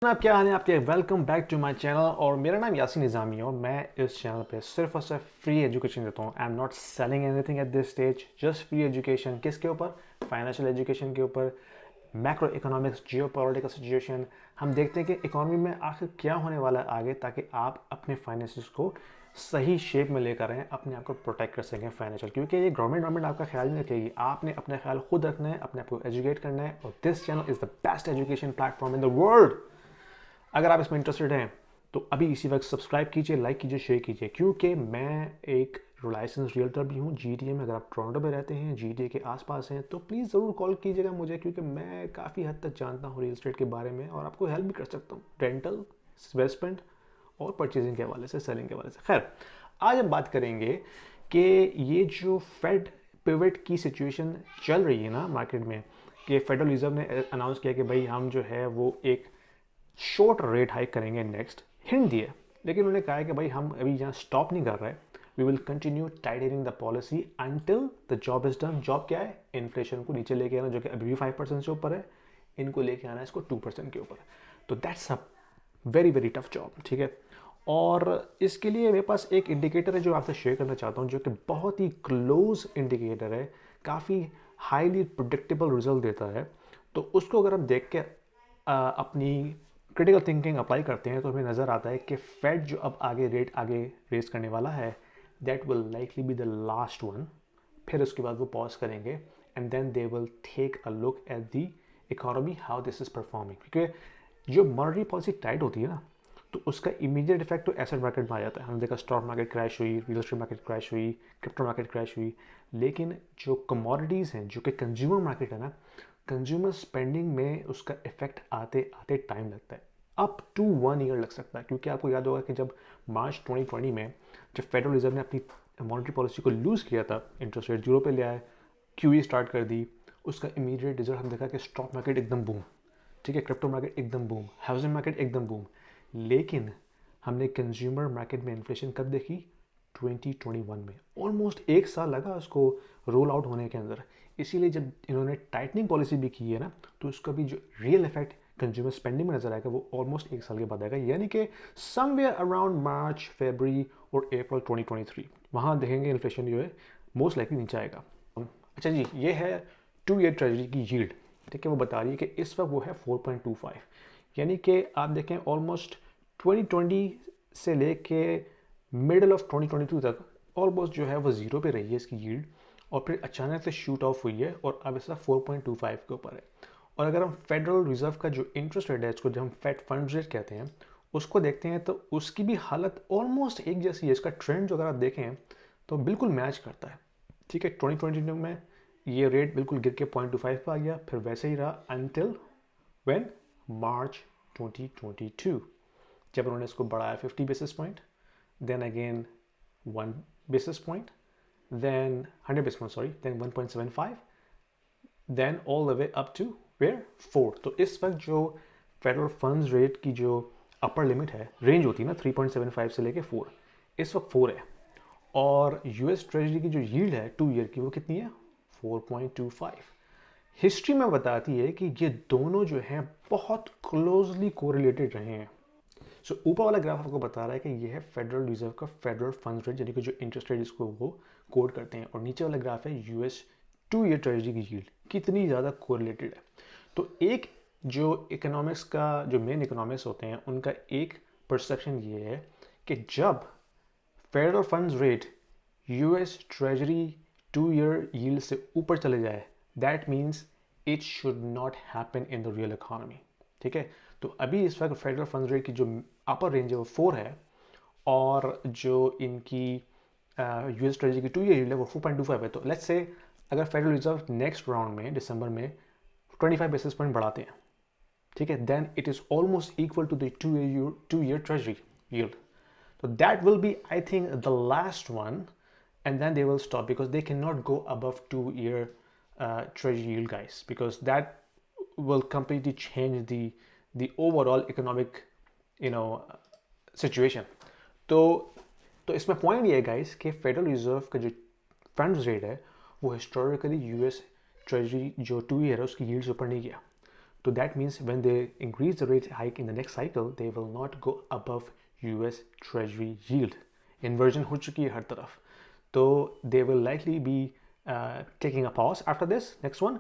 Snap क्या हाल है आपके। Welcome back to my channel और मेरा नाम यासिन निज़ामी है और मैं इस चैनल पे सिर्फ और सिर्फ फ्री एजुकेशन देता हूँ। I am not selling anything at this stage, just free education. किसके ऊपर? फाइनेंशियल एजुकेशन के ऊपर, मैक्रो इकोनॉमिक्स, जियो पॉलिटिकल सिचुएशन। हम देखते हैं कि इकोनॉमी में आखिर क्या होने वाला है आगे, ताकि आप अपने फाइनेंसिस को सही शेप में लेकर आएँ, अपने आप को प्रोटेक्ट कर सकें फाइनेंशियल। क्योंकि ये गवर्नमेंट आपका ख्याल नहीं रखेगी, आपने अपना ख्याल खुद रखना है, अपने आप को एजुकेट करना है। और this channel is the best education platform in the world. अगर आप इसमें इंटरेस्टेड हैं तो अभी इसी वक्त सब्सक्राइब कीजिए, लाइक कीजिए, शेयर कीजिए। क्योंकि मैं एक लाइसेंस रियल्टर भी हूँ जीटीए में। अगर आप टोरंटो में रहते हैं, जीटीए के आसपास हैं, तो प्लीज़ ज़रूर कॉल कीजिएगा मुझे, क्योंकि मैं काफ़ी हद तक जानता हूँ रियल एस्टेट के बारे में और आपको हेल्प भी कर सकता हूँ रेंटल, इन्वेस्टमेंट और परचेजिंग के हवाले से, सेलिंग के हवाले से। खैर, आज हम बात करेंगे कि ये जो फेड पिवट की सिचुएशन चल रही है ना मार्केट में, कि फेडरल रिजर्व ने अनाउंस किया कि भाई हम जो है वो एक शॉर्ट रेट हाइक करेंगे नेक्स्ट, हिंट दिए। लेकिन उन्होंने कहा है कि भाई हम अभी यहाँ स्टॉप नहीं कर रहे, we will continue tightening the policy until the job is done. Job क्या है? इन्फ्लेशन को नीचे लेके आना, जो कि अभी भी 5% से ऊपर है, इनको लेके आना है इसको 2% के ऊपर। तो that's a very very tough job, ठीक है। और इसके लिए मेरे पास एक इंडिकेटर है जो आपसे शेयर करना चाहता हूँ, जो कि बहुत ही क्लोज इंडिकेटर है, काफ़ी हाईली प्रिडिक्टेबल रिजल्ट देता है। तो उसको अगर हम देख के अपनी क्रिटिकल थिंकिंग अप्लाई करते हैं तो हमें नज़र आता है कि फेड जो अब आगे रेट आगे रेज करने वाला है, that will likely be the last one. फिर उसके बाद वो पॉज करेंगे and then they will take a look at the economy, how this is performing. क्योंकि जो मॉनेटरी पॉलिसी टाइट होती है ना, तो उसका इमीडिएट इफेक्ट तो एसेट मार्केट में आ जाता है। हमने देखा स्टॉक मार्केट क्रैश हुई, रियल एस्टेट मार्केट क्रैश हुई, क्रिप्टो मार्केट क्रैश हुई। लेकिन जो कमोडिटीज़ हैं, जो कि कंज्यूमर मार्केट है ना, कंज्यूमर स्पेंडिंग में उसका इफेक्ट आते आते टाइम लगता है, अप टू 1 ईयर लग सकता है। क्योंकि आपको याद होगा कि जब मार्च 2020 में जब फेडरल रिजर्व ने अपनी मॉनेटरी पॉलिसी को लूज़ किया था, इंटरेस्ट रेट जीरो पे ले आए, क्यूई स्टार्ट कर दी, उसका इमीडिएट रिजल्ट हम देखा कि स्टॉक मार्केट एकदम बूम, ठीक है, क्रिप्टो मार्केट एकदम बूम, हाउसिंग मार्केट एकदम बूम। लेकिन हमने कंज्यूमर मार्केट में इन्फ्लेशन कब देखी? 2021 में। ऑलमोस्ट एक साल लगा उसको रोल आउट होने के अंदर। इसीलिए जब इन्होंने टाइटनिंग पॉलिसी भी की है ना, तो उसका भी जो रियल इफेक्ट कंज्यूमर स्पेंडिंग में नजर आएगा वो ऑलमोस्ट एक साल के बाद आएगा, यानी कि समवेयर अराउंड मार्च, फरवरी और अप्रैल 2023 वहाँ देखेंगे इन्फ्लेशन जो है मोस्ट लाइकली नीचे आएगा। अच्छा जी, ये है 2 ईयर ट्रेजरी की यील्ड, ठीक है। वो बता रही है कि इस वक्त वो है 4.25, यानी कि आप देखें ऑलमोस्ट 2020 से लेके मिडल ऑफ 2022 तक ऑलमोस्ट जो है वो ज़ीरो पे रही है इसकी यील्ड, और फिर अचानक से शूट ऑफ हुई है और अब इसका 4.25 के ऊपर है। और अगर हम फेडरल रिजर्व का जो इंटरेस्ट रेट है, इसको जब हम फेड फंड रेट कहते हैं, उसको देखते हैं तो उसकी भी हालत ऑलमोस्ट एक जैसी है। इसका ट्रेंड जो अगर आप देखें तो बिल्कुल मैच करता है, ठीक है। 2022 में ये रेट बिल्कुल गिर के 0.25 पर आ गया, फिर वैसे ही रहा अनटिल व्हेन मार्च 2022, जब उन्होंने इसको बढ़ाया 50 basis point, then again 1 basis point, then 100 basis point sorry, then 1.75, then all the way up to where 4। तो इस वक्त जो फेडरल फंड्स रेट की जो अपर लिमिट है, रेंज होती है ना 3.75 से लेके 4, इस वक्त 4 है। और यूएस ट्रेजरी की जो यील्ड है 2 ईयर की वो कितनी है? 4.25। हिस्ट्री में बताती है कि ये दोनों जो हैं बहुत क्लोजली कोरिलेटेड रहे हैं। सो ऊपर वाला ग्राफ आपको बता रहा है कि ये है फेडरल रिजर्व का फेडरल फंड्स रेट, यानी कि जो इंटरेस्ट रेट जिसको वो कोड करते हैं, और नीचे वाला ग्राफ है यूएस 2 ईयर ट्रेजरी की यील्ड, कितनी ज़्यादा कोरिलेटेड है। तो एक जो इकोनॉमिक्स का जो मेन इकोनॉमिक्स होते हैं उनका एक परसेप्शन ये है कि जब federal funds rate US treasury 2 year yield से ऊपर चले जाए, that means it should not happen in the real economy, ठीक है। तो अभी इस वक्त फेडरल फंड रेट की जो अपर रेंज है वो 4 है, और जो इनकी यूएस ट्रेजरी की 2 ईयर यील्ड है वो 4.25 है। तो लेट्स से अगर फेडरल रिजर्व नेक्स्ट राउंड में दिसंबर में 25 बेसिस पॉइंट बढ़ाते हैं, ठीक है, then it is almost equal to the 2 year treasury yield. So that will be, I think, the last one, and then they will stop because they cannot go above 2 year treasury yield, guys, because that will completely change the overall economic, you know, situation. तो इसमें point ये है guys कि federal reserve का जो funds rate है वो historically US treasury जो 2 ईयर है उसकी यील्ड से ऊपर नहीं गया। तो that means when they increase the rate hike in the next cycle they will not go above US treasury yield. Inversion हो चुकी है हर तरफ, तो they will likely be taking a pause after this next one.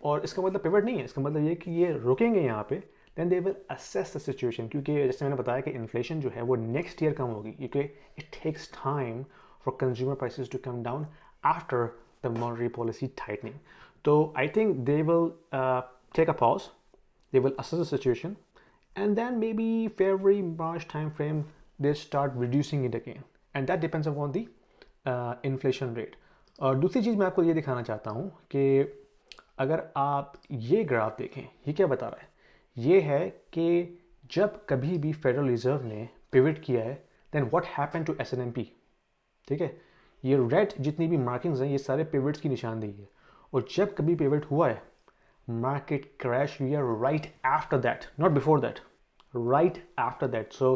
और इसका मतलब pivot नहीं है, इसका मतलब ये कि ये रुकेंगे यहाँ पे. Then they will assess the situation, क्योंकि जैसे मैंने बताया कि इन्फ्लेशन जो है वो नेक्स्ट ईयर कम होगी, क्योंकि it takes time for consumer prices to come down after the monetary policy tightening. तो I think they will take a pause, they will assess the situation, and then maybe February March time frame they start reducing it again, and that depends upon the inflation rate. और दूसरी चीज़ मैं आपको ये दिखाना चाहता हूँ कि अगर आप ये ग्राफ देखें, ये क्या बता रहा है, ये है कि जब कभी भी फेडरल रिजर्व ने पिवट किया है देन व्हाट हैपेंड टू एस.एन.एम.पी. ठीक है, ये रेड जितनी भी मार्किंग्स हैं ये सारे पिवट्स की निशानदेही है. और जब कभी पिवट हुआ है market crash we are right after that, not before that, right after that. So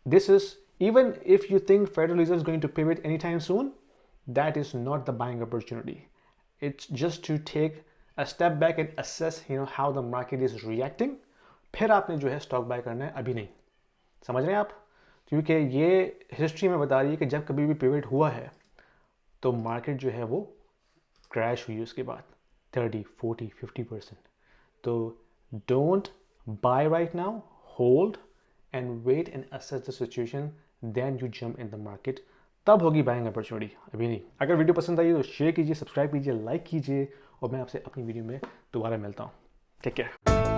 this is, even if you think Federal Reserve is going to pivot anytime soon, that is not the buying opportunity. It's just to take a step back and assess how the market is reacting. फिर आपने जो है stock bye करना है, अभी नहीं. समझ रहे हैं आप? क्योंकि ये हिस्ट्री में बता रही है कि जब कभी भी पिवट हुआ है तो मार्केट जो है वो क्रैश हुई उसके बाद 30, 40, 50%. So don't buy right now, hold and wait and assess the situation, then you jump in the market. तब होगी बाइंग अपॉर्चुनिटी, अभी नहीं. अगर वीडियो पसंद आई तो शेयर कीजिए, सब्सक्राइब कीजिए, लाइक कीजिए, और मैं आपसे अपनी वीडियो में दोबारा मिलता हूँ. Take care.